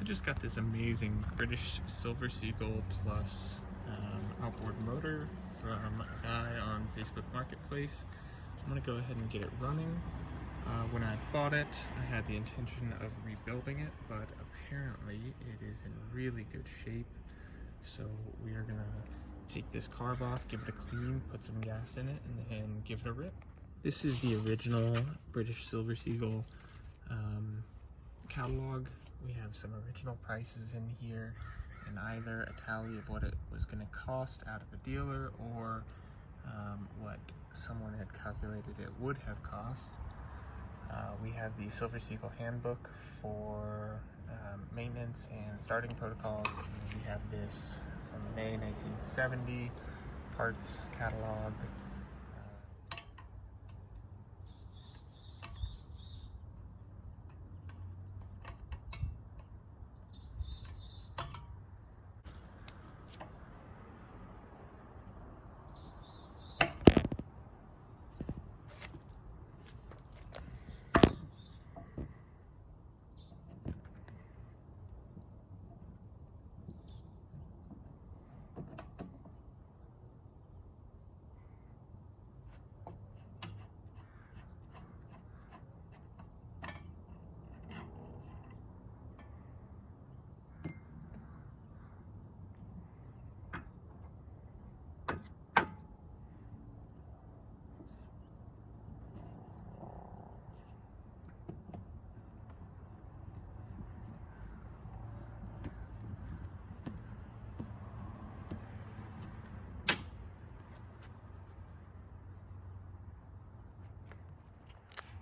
just got this amazing British Silver Seagull Plus outboard motor from a guy on Facebook Marketplace. I'm going to go ahead and get it running. When I bought it, I had the intention of rebuilding it, but apparently it is in really good shape. So we are going to take this carb off, give it a clean, put some gas in it, and then give it a rip. This is the original British Silver Seagull catalog. We have some original prices in here and either a tally of what it was going to cost out of the dealer or what someone had calculated it would have cost. We have the Silver Seagull handbook for maintenance and starting protocols, and then we have this from May 1970 parts catalog.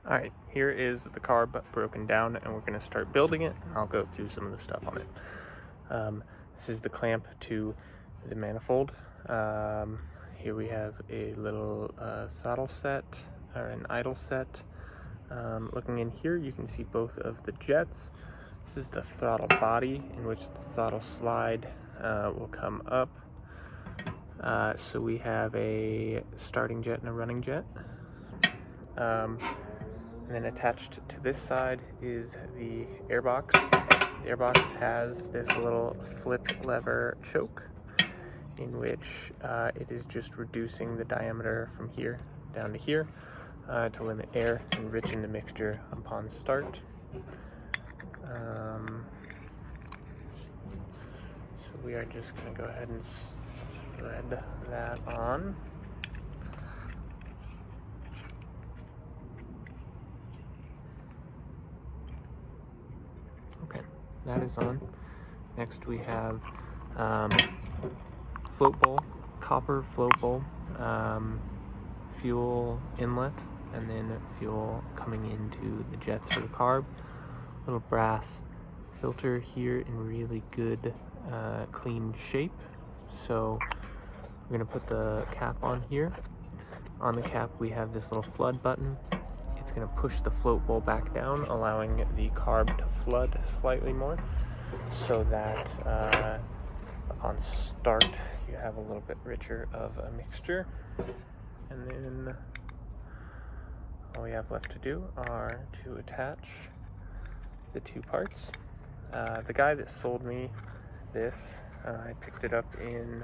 Alright, here is the carb broken down, and we're going to start building it. I'll go through some of the stuff on it. This is the clamp to the manifold. Here we have a little throttle set, or an idle set. Looking in here, you can see both of the jets. This is the throttle body, in which the throttle slide will come up. So we have a starting jet and a running jet. And then attached to this side is the airbox. The airbox has this little flip lever choke in which it is just reducing the diameter from here down to here to limit air and enrichen the mixture upon start. So we are just going to go ahead and thread that on. That is on. Next we have float bowl, copper float bowl, fuel inlet, and then fuel coming into the jets for the carb. Little brass filter here in really good clean shape. So we're going to put the cap on here. On the cap we have this little flood button. It's going to push the float bowl back down, allowing the carb to flood slightly more, so that upon start you have a little bit richer of a mixture. And then all we have left to do are to attach the two parts. The guy that sold me this, I picked it up in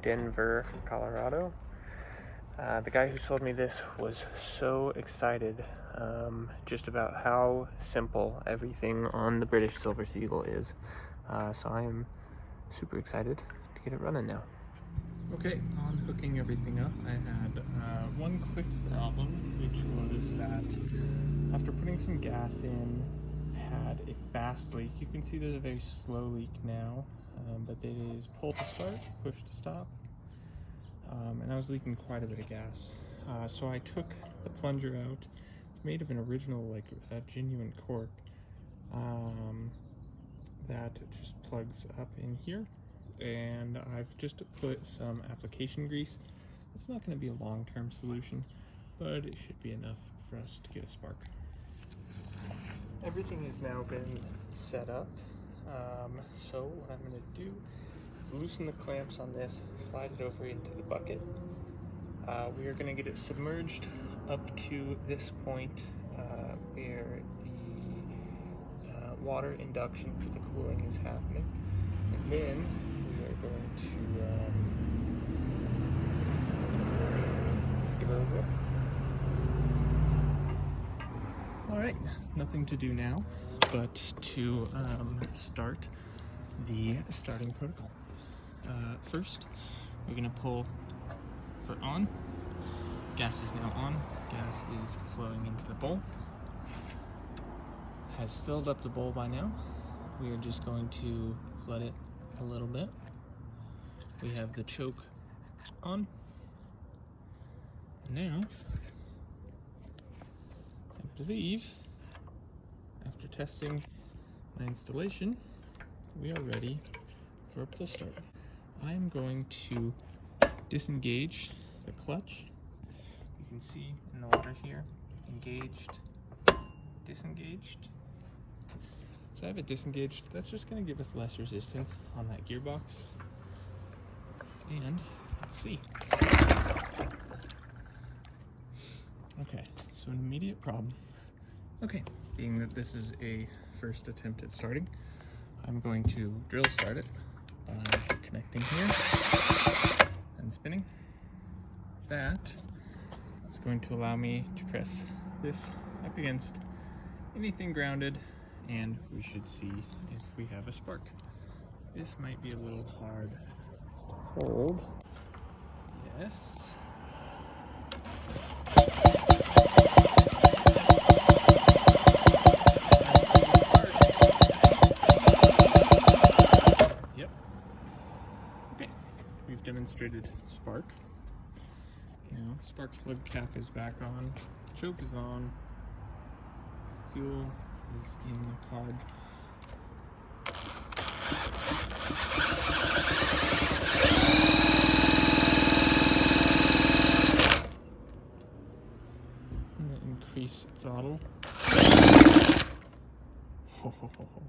Denver, Colorado. The guy who sold me this was so excited just about how simple everything on the British Silver Seagull is. So I am super excited to get it running now. Okay, on hooking everything up, I had one quick problem, which was that after putting some gas in, I had a fast leak. You can see there's a very slow leak now, but it is pull to start, push to stop. And I was leaking quite a bit of gas. So I took the plunger out. It's made of an original, like, genuine cork that just plugs up in here. And I've just put some application grease. It's not going to be a long-term solution, but it should be enough for us to get a spark. Everything has now been set up. So what I'm going to do, loosen the clamps on this, slide it over into the bucket. We are going to get it submerged up to this point where the water induction for the cooling is happening. And then we are going to give her a whip. Alright, nothing to do now but to start the starting protocol. First, we're going to pull for on. Gas is now on. Gas is flowing into the bowl. Has filled up the bowl by now. We are just going to flood it a little bit. We have the choke on. And now, I believe, after testing my installation, we are ready for a pull start. I am going to disengage the clutch. You can see in the water here, engaged, disengaged. So I have it disengaged. That's just going to give us less resistance on that gearbox. And let's see. Okay, so an immediate problem. Okay, being that this is a first attempt at starting, I'm going to drill start it by connecting here and spinning. That is going to allow me to press this up against anything grounded, and we should see if we have a spark. This might be a little hard to hold. Yes. Yep. Okay. We've demonstrated spark. Now, spark plug cap is back on. Choke is on. Fuel is in the carb. I'm going to increase throttle. Ho, ho, ho, ho.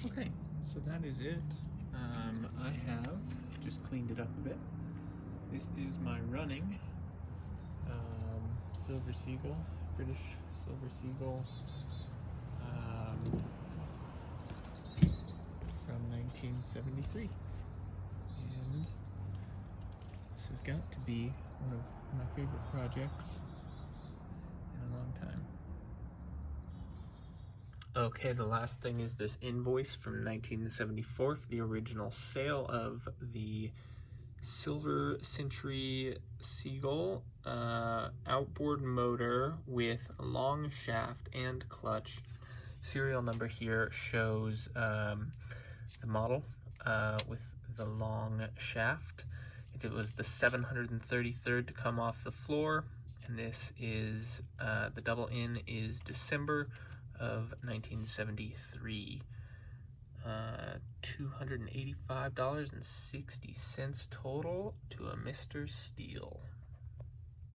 Okay, so that is it. I have just cleaned it up a bit. This is my running Silver Seagull, British Silver Seagull from 1973. And this has got to be one of my favorite projects in a long time. Okay, the last thing is this invoice from 1974 for the original sale of the Silver Century Seagull outboard motor with a long shaft and clutch. Serial number here shows the model with the long shaft. It was the 733rd to come off the floor, and this is the double in is December of 1973. $285.60 total to a Mr. Steele.